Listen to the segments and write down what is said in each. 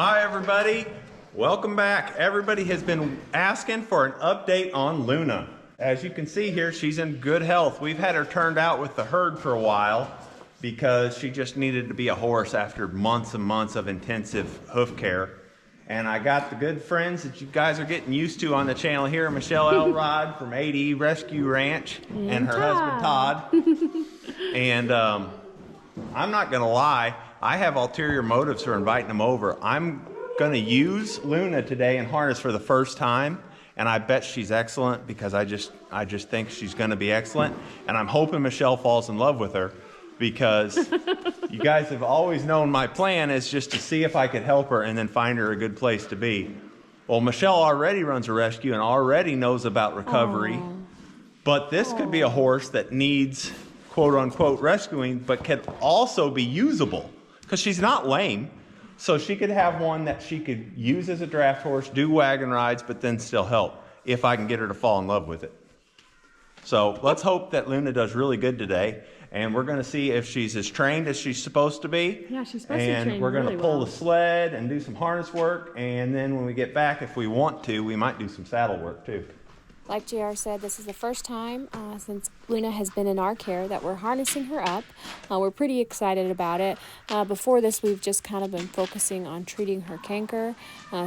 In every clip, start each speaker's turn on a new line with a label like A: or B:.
A: Hi everybody, welcome back. Everybody has been asking for an update on Luna. As you can see here, she's in good health. We've had her turned out with the herd for a while because she just needed to be a horse after months and months of intensive hoof care. And I got the good friends that you guys are getting used to on the channel here, Michelle Elrod from AD Rescue Ranch and her husband Todd. And I'm not gonna lie, I have ulterior motives for inviting them over. I'm gonna use Luna today in harness for the first time, and I bet she's excellent because I just think she's gonna be excellent. And I'm hoping Michelle falls in love with her because you guys have always known my plan is just to see if I could help her and then find her a good place to be. Well, Michelle already runs a rescue and already knows about recovery. Aww. But this could be a horse that needs quote unquote rescuing, but can also be usable because she's not lame. So she could have one that she could use as a draft horse, do wagon rides, but then still help if I can get her to fall in love with it. So let's hope that Luna does really good today. And we're going to see if she's as trained as she's supposed to be.
B: Yeah, she's supposed to be trained.
A: And we're going to pull the sled and do some harness work. And then when we get back, if we want to, we might do some saddle work too.
C: Like JR said, this is the first time since Luna has been in our care that we're harnessing her up. We're pretty excited about it. Before this, we've just kind of been focusing on treating her canker,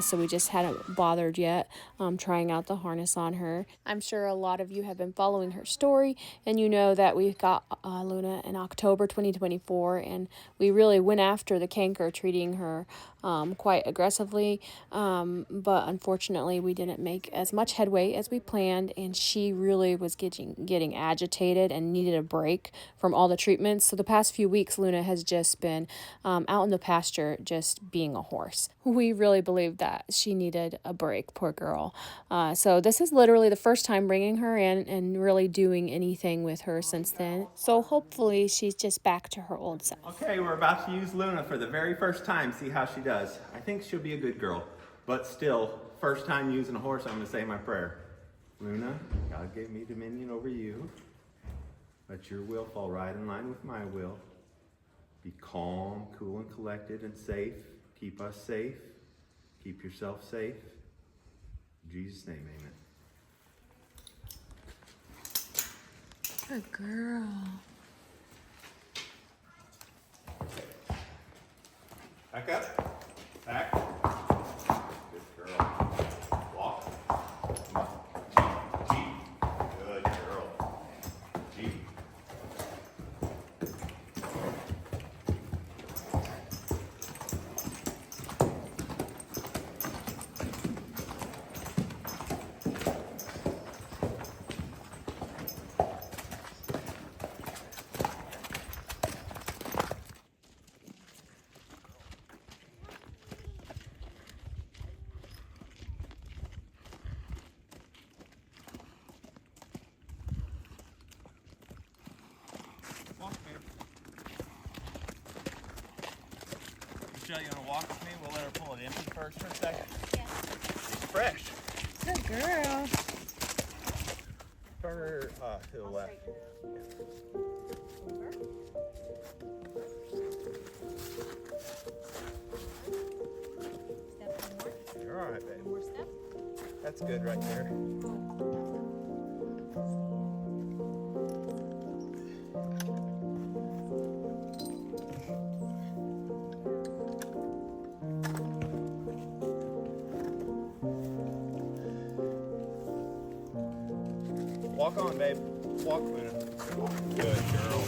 C: so we just hadn't bothered yet trying out the harness on her. I'm sure a lot of you have been following her story, and you know that we got Luna in October 2024, and we really went after the canker, treating her quite aggressively, but unfortunately we didn't make as much headway as we planned, and she really was getting agitated and needed a break from all the treatments. So the past few weeks Luna has just been out in the pasture just being a horse. We really believed that she needed a break, poor girl. So this is literally the first time bringing her in and really doing anything with her since then. So hopefully she's just back to her old self.
A: Okay, we're about to use Luna for the very first time, see how she does. I think she'll be a good girl, but still, first time using a horse, I'm gonna say my prayer. Luna, God gave me dominion over you. Let your will fall right in line with my will. Be calm, cool, and collected and safe. Keep us safe. Keep yourself safe. In Jesus' name, amen.
C: Good girl.
A: Back up. Back. Good girl. Walk. Come on. Jeep. Good girl. Jeep. Michelle, you want to walk with me? We'll let her pull it empty first for a second.
C: Yeah.
A: She's fresh.
C: Good girl.
A: Turn her to the left. You're all right, babe.
C: More step.
A: That's good right there. Walk on, babe. Walk, Luna. Good girl.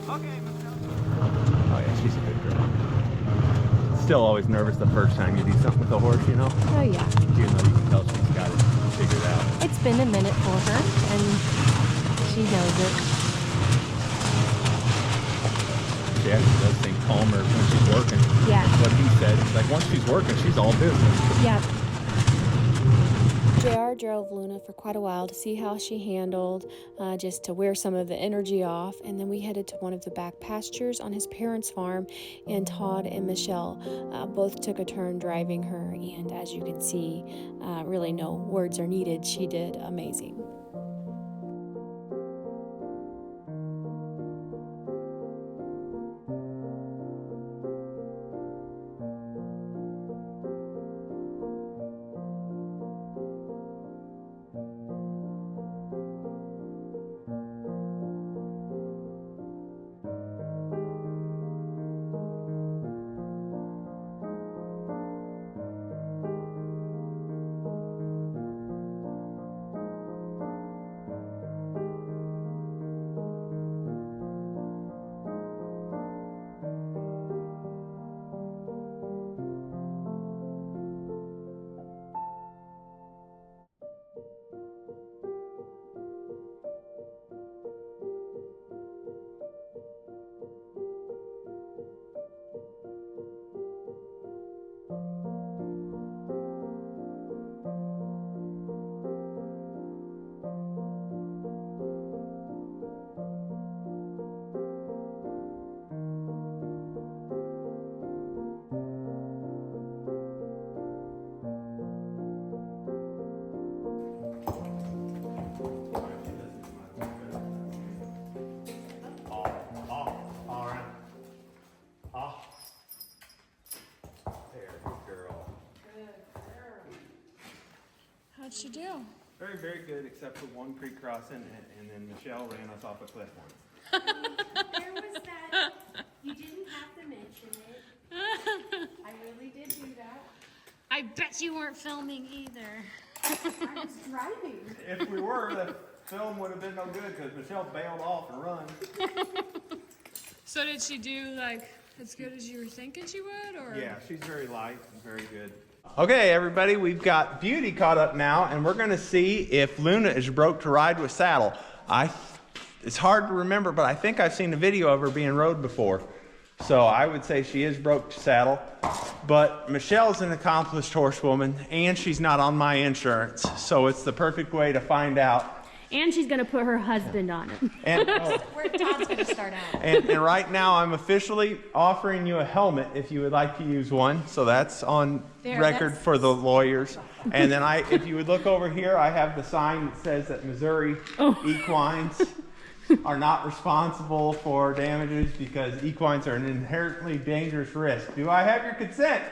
A: Okay, Michelle. Oh yeah, she's a good girl. Still always nervous the first time you do something with a horse, you know?
C: Oh yeah.
A: Even though you can tell she's got it figured out.
C: It's been a minute for her, and she knows it.
A: She actually does think calmer when she's working.
C: Yeah.
A: What he said, like once she's working, she's all business.
C: Yeah. JR drove Luna for quite a while to see how she handled, just to wear some of the energy off, and then we headed to one of the back pastures on his parents' farm, and Todd and Michelle both took a turn driving her, and as you can see, really no words are needed. She did amazing.
B: she do?
A: Very, very good, except for one creek crossing, and then Michelle ran us off a cliff once.
D: There was that. You didn't have to mention it. I really did do that.
B: I bet you weren't filming either.
D: I was driving.
A: If we were, the film would have been no good because Michelle bailed off and run.
B: So did she do like as good as you were thinking she would, or?
A: Yeah, she's very light and very good. Okay, everybody, we've got Beauty caught up now, and we're going to see if Luna is broke to ride with saddle. It's hard to remember, but I think I've seen a video of her being rode before. So I would say she is broke to saddle. But Michelle's an accomplished horsewoman, and she's not on my insurance. So it's the perfect way to find out.
E: And she's going to put her husband on it.
A: And,
D: Where Todd's going to start out.
A: and right now I'm officially offering you a helmet if you would like to use one. So that's on record for the lawyers. And then if you would look over here, I have the sign that says that Missouri equines are not responsible for damages because equines are an inherently dangerous risk. Do I have your consent?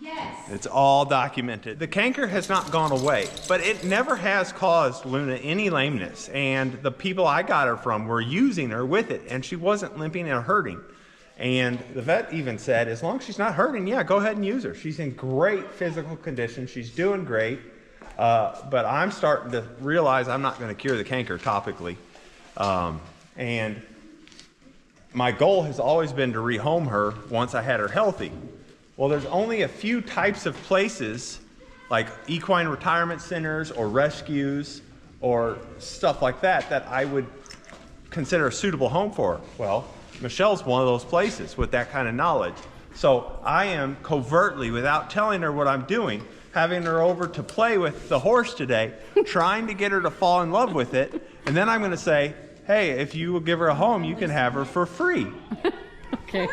D: Yes.
A: It's all documented. The canker has not gone away, but it never has caused Luna any lameness. And the people I got her from were using her with it, and she wasn't limping or hurting. And the vet even said, as long as she's not hurting, yeah, go ahead and use her. She's in great physical condition. She's doing great. But I'm starting to realize I'm not going to cure the canker topically. And my goal has always been to rehome her once I had her healthy. Well, there's only a few types of places, like equine retirement centers or rescues or stuff like that, that I would consider a suitable home for her. Well, Michelle's one of those places with that kind of knowledge. So I am covertly, without telling her what I'm doing, having her over to play with the horse today, trying to get her to fall in love with it. And then I'm going to say, hey, if you will give her a home, you can have her for free.
E: Okay.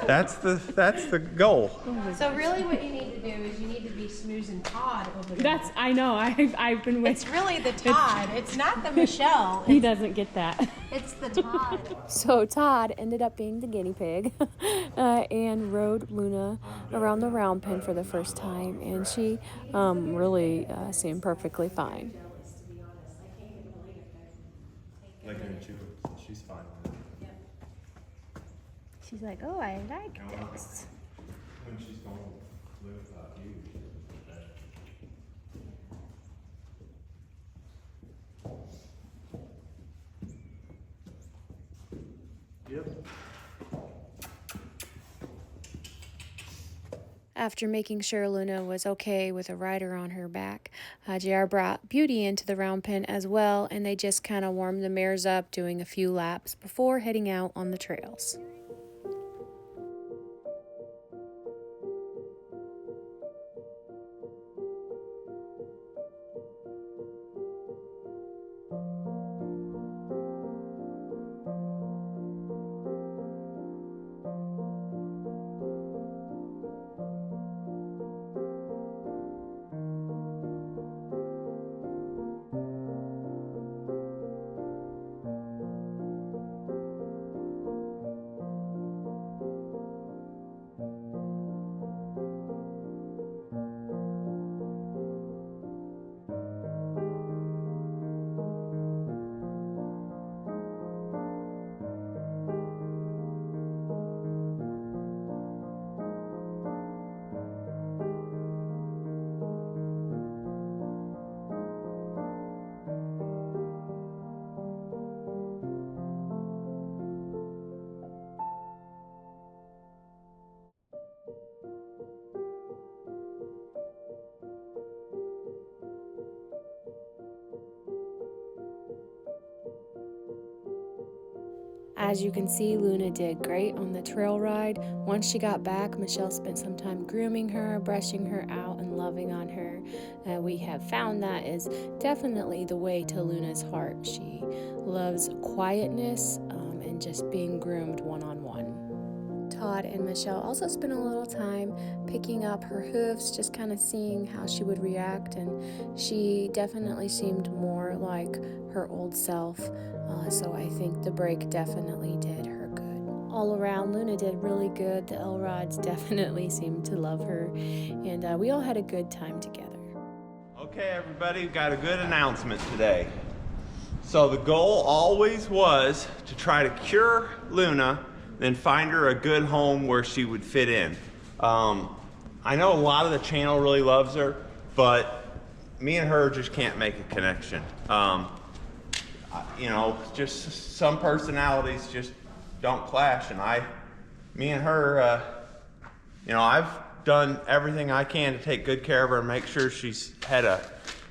A: That's the goal.
D: So really what you need to do is you need to be snoozing Todd over there.
E: I know. I've been with.
D: It's really the Todd. It's not the Michelle.
E: He doesn't get that.
D: It's the Todd.
C: So Todd ended up being the guinea pig and rode Luna around the round pen for the first time, and she really seemed perfectly fine.
A: Like her too. She's fine.
E: She's like, oh, I like this.
A: When she's going to live without you. Yep.
C: After making sure Luna was okay with a rider on her back, JR brought Beauty into the round pen as well, and they just kind of warmed the mares up, doing a few laps before heading out on the trails. As you can see, Luna did great on the trail ride. Once she got back, Michelle spent some time grooming her, brushing her out, and loving on her. We have found that is definitely the way to Luna's heart. She loves quietness and just being groomed one-on-one. Todd and Michelle also spent a little time picking up her hooves, just kind of seeing how she would react, and she definitely seemed more like her old self. So I think the break definitely did her good. All around, Luna did really good. The Elrods definitely seemed to love her, and we all had a good time together.
A: Okay, everybody, we've got a good announcement today. So the goal always was to try to cure Luna, then find her a good home where she would fit in. I know a lot of the channel really loves her, but me and her just can't make a connection. You know, just some personalities just don't clash, and me and her, you know, I've done everything I can to take good care of her and make sure she's had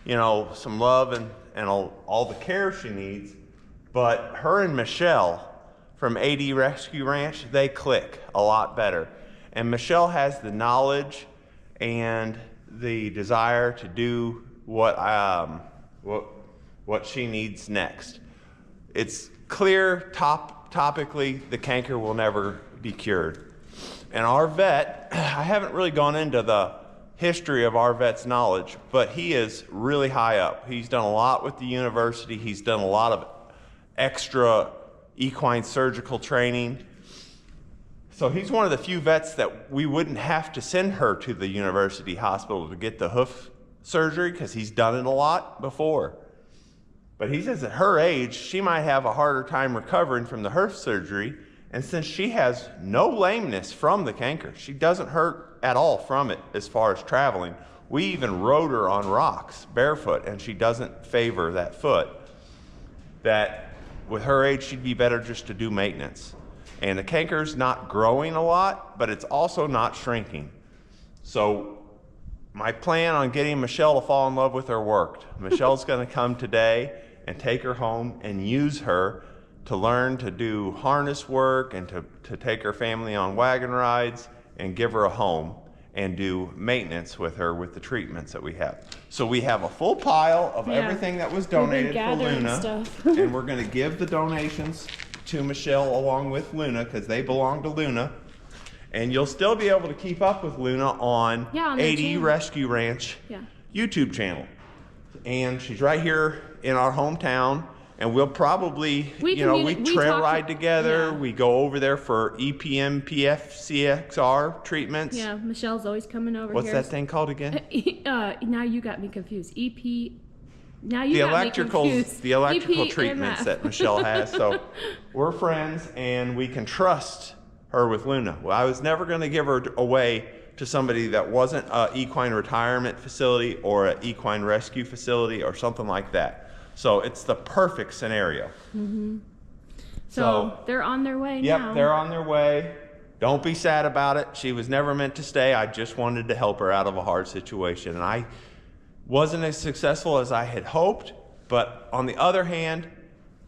A: some love and all the care she needs. But her and Michelle from AD Rescue Ranch, they click a lot better. And Michelle has the knowledge and the desire to do what she needs next. It's clear topically the canker will never be cured. And our vet, I haven't really gone into the history of our vet's knowledge, but he is really high up. He's done a lot with the university. He's done a lot of extra equine surgical training. So he's one of the few vets that we wouldn't have to send her to the university hospital to get the hoof surgery because he's done it a lot before. But he says at her age, she might have a harder time recovering from the hoof surgery. And since she has no lameness from the canker, she doesn't hurt at all from it as far as traveling. We even rode her on rocks barefoot, and she doesn't favor that foot. That with her age, she'd be better just to do maintenance. And the canker's not growing a lot, but it's also not shrinking. So my plan on getting Michelle to fall in love with her worked. Michelle's gonna come today and take her home and use her to learn to do harness work and to take her family on wagon rides and give her a home and do maintenance with her with the treatments that we have. So we have a full pile of everything that was donated for Luna. And we're gonna give the donations to Michelle along with Luna because they belong to Luna. And you'll still be able to keep up with Luna on AD Rescue Ranch YouTube channel. And she's right here in our hometown. And we'll probably, we trail ride together. We go over there for EPM, PFCXR treatments.
E: Yeah, Michelle's always coming over
A: What's
E: here.
A: that thing called again?
E: Now you got me confused. Now
A: the electrical treatments that Michelle has. So we're friends and we can trust her with Luna. Well, I was never going to give her away to somebody that wasn't an equine retirement facility or an equine rescue facility or something like that. So it's the perfect scenario.
E: Mm-hmm. So they're on their way now.
A: Yep, they're on their way. Don't be sad about it. She was never meant to stay. I just wanted to help her out of a hard situation. And I wasn't as successful as I had hoped, but on the other hand,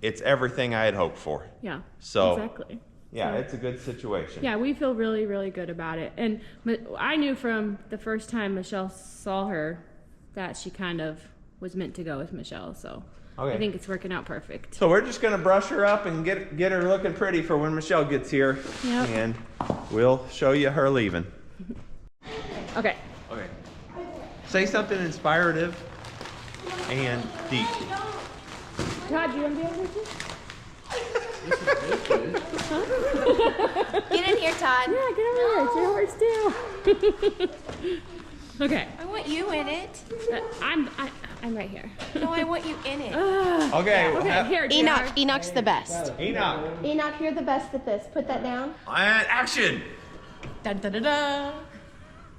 A: it's everything I had hoped for.
E: Yeah,
A: so,
E: exactly.
A: Yeah, it's a good situation.
E: Yeah, we feel really, really good about it. And I knew from the first time Michelle saw her that she kind of was meant to go with Michelle, so I think it's working out perfect.
A: So we're just gonna brush her up and get her looking pretty for when Michelle gets here.
E: Yep.
A: And we'll show you her leaving.
E: Okay.
A: Say something inspirative and deep.
E: Todd, do you want to be over here?
D: Get in here, Todd.
E: Yeah, get over here. It's your horse too. Okay.
D: I want you in it.
E: I'm right here.
D: No, I want you in it.
A: Okay.
E: Here,
D: Enoch's the best.
A: Enoch.
D: Enoch, you're the best at this. Put that down.
A: And action.
D: Dun, dun, dun, dun.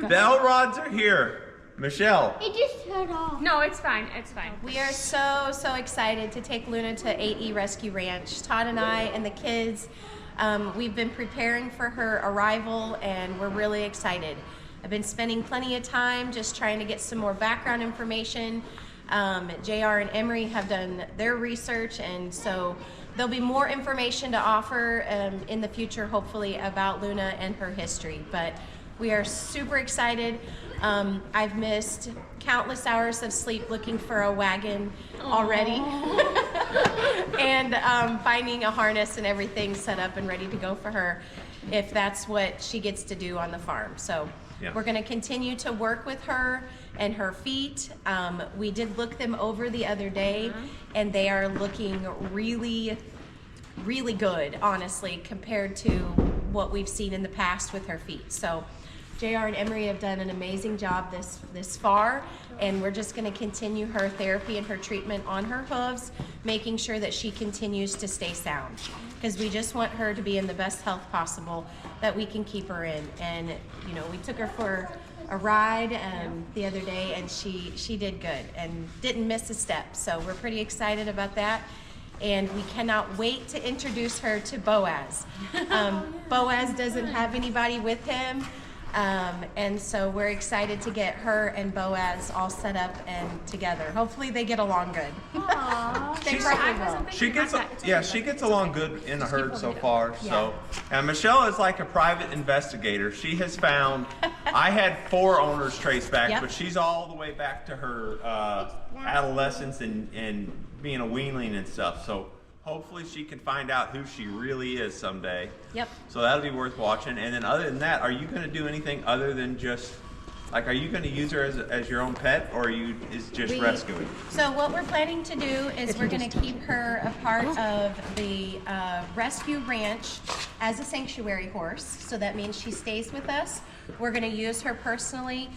A: Bell rods are here. Michelle.
D: It just turned off.
E: No, it's fine. It's fine.
D: We are so excited to take Luna to AE Rescue Ranch. Todd and I and the kids, we've been preparing for her arrival and we're really excited. I've been spending plenty of time just trying to get some more background information. JR and Emery have done their research, and so there'll be more information to offer in the future, hopefully, about Luna and her history. But we are super excited. I've missed countless hours of sleep looking for a wagon already. And finding a harness and everything set up and ready to go for her if that's what she gets to do on the farm. So we're going to continue to work with her and her feet. We did look them over the other day, and they are looking really, really good, honestly, compared to what we've seen in the past with her feet. So JR and Emery have done an amazing job this far, and we're just going to continue her therapy and her treatment on her hooves, making sure that she continues to stay sound, because we just want her to be in the best health possible that we can keep her in. And you know, we took her for a ride the other day, and she did good and didn't miss a step, so we're pretty excited about that. And we cannot wait to introduce her to Boaz. Boaz doesn't have anybody with him, and so we're excited to get her and Boaz all set up and together. Hopefully they get along good. They probably will.
A: She gets along good in the herd so far. So, and Michelle is like a private investigator. She has found, I had 4 owners traced back, but she's all the way back to her adolescence and being a weanling and stuff. So hopefully she can find out who she really is someday.
D: Yep.
A: So that'll be worth watching. And then other than that, are you going to do anything other than just, like, are you going to use her as your own pet, or is just rescuing?
D: So what we're planning to do is we're going to keep her a part of the rescue ranch as a sanctuary horse. So that means she stays with us. We're going to use her personally.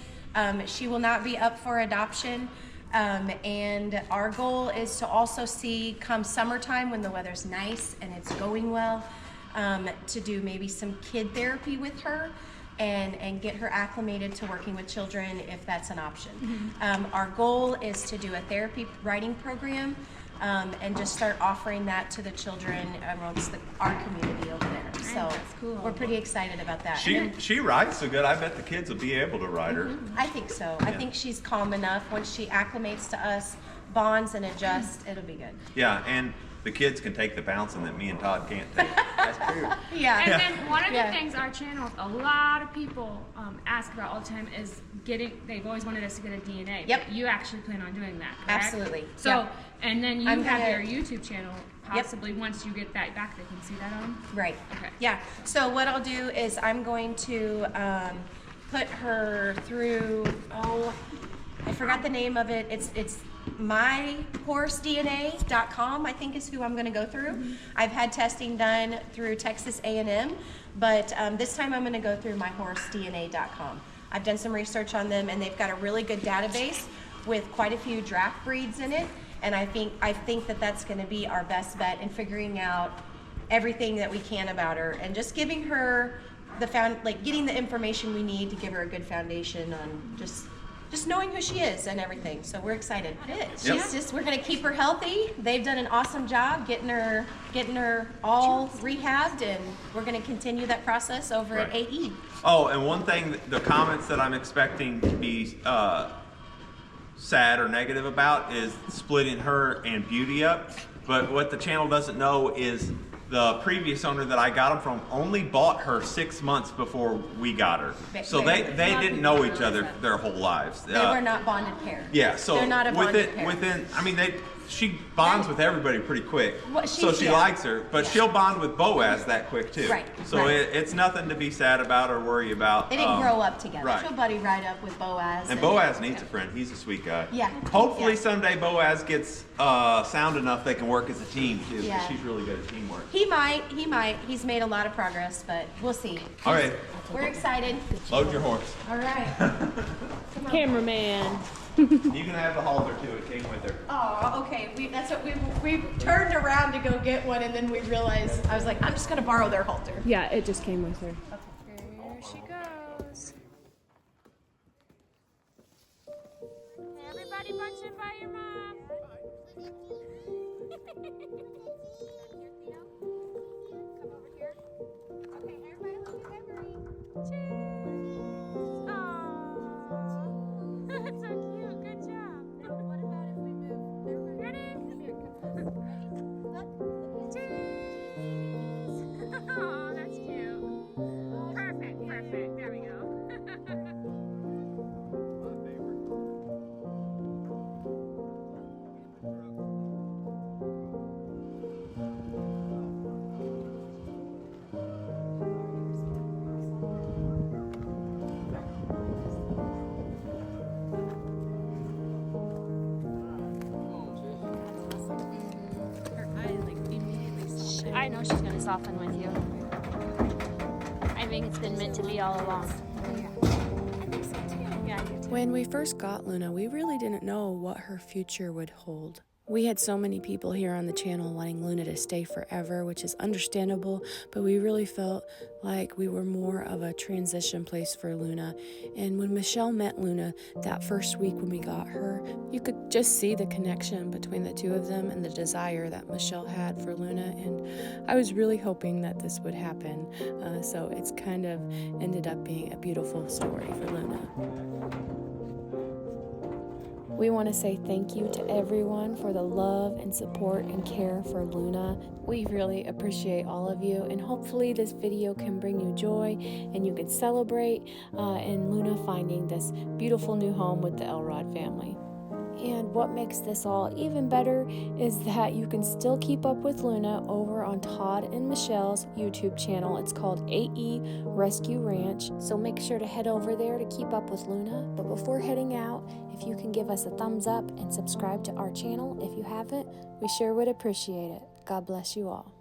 D: She will not be up for adoption. And our goal is to also see, come summertime when the weather's nice and it's going well, to do maybe some kid therapy with her and get her acclimated to working with children if that's an option. Our goal is to do a therapy riding program and just start offering that to the children amongst our community over there. So
E: that's cool.
D: We're pretty excited about that.
A: She rides so good, I bet the kids will be able to ride her.
D: I think so. I think she's calm enough. Once she acclimates to us, bonds and adjusts, it'll be good.
A: Yeah, and the kids can take the bouncing that me and Todd can't take. That's true.
D: Yeah.
E: And then one of the things our channel, a lot of people ask about all the time is they've always wanted us to get a DNA.
D: Yep.
E: But you actually plan on doing that, correct?
D: Absolutely.
E: So, and then you have
D: gonna-
E: your YouTube channel, possibly once you get that back, they can see that on?
D: Right.
E: Okay.
D: Yeah. So what I'll do is I'm going to put her through, I forgot the name of it. It's myhorsedna.com, I think is who I'm going to go through. I've had testing done through Texas A&M, but this time I'm going to go through myhorsedna.com. I've done some research on them, and they've got a really good database with quite a few draft breeds in it, and I think that that's going to be our best bet in figuring out everything that we can about her and just giving her getting the information we need to give her a good foundation on just knowing who she is and everything. So we're excited. We're going to keep her healthy. They've done an awesome job getting her all rehabbed, and we're going to continue that process over at AE.
A: Oh, and one thing, the comments that I'm expecting to be sad or negative about is splitting her and Beauty up. But what the channel doesn't know is the previous owner that I got them from only bought her 6 months before we got her. So they didn't know each other their whole lives.
D: They were not bonded pair.
A: Yeah, so
D: they're not a bonded pair.
A: She bonds with everybody pretty quick. So she likes her, but she'll bond with Boaz that quick too.
D: Right.
A: So it's nothing to be sad about or worry about.
D: They didn't grow up together.
A: Right.
D: She'll buddy right up with Boaz.
A: And Boaz needs a friend. He's a sweet guy.
D: Yeah.
A: Hopefully someday Boaz gets sound enough they can work as a team too. 'Cause
D: Yeah.
A: she's really good at teamwork.
D: He might. He's made a lot of progress, but we'll see.
A: All right.
D: We're excited.
A: Load your horse.
D: All right.
E: Cameraman.
A: You can have the halter too. It came with her.
D: Oh, okay. We turned around to go get one, and then we realized, I was like, I'm just gonna borrow their halter.
E: Yeah, it just came with her.
B: There she goes.
E: Everybody bunch in by your mom. That's so cute. Good job. What about if we move? Ready? Cheese. Oh, that's cute. Perfect. There we go. I know she's going to soften with you. I think it's been meant to be all along. Yeah, you too.
F: When we first got Luna, we really didn't know what her future would hold. We had so many people here on the channel wanting Luna to stay forever, which is understandable, but we really felt like we were more of a transition place for Luna. And when Michelle met Luna that first week when we got her, you could just see the connection between the two of them and the desire that Michelle had for Luna. And I was really hoping that this would happen. So it's kind of ended up being a beautiful story for Luna.
C: We want to say thank you to everyone for the love and support and care for Luna. We really appreciate all of you, and hopefully this video can bring you joy and you can celebrate in Luna finding this beautiful new home with the Elrod family. And what makes this all even better is that you can still keep up with Luna over on Todd and Michelle's YouTube channel. It's called AE Rescue Ranch. So make sure to head over there to keep up with Luna. But before heading out, if you can give us a thumbs up and subscribe to our channel if you haven't, we sure would appreciate it. God bless you all.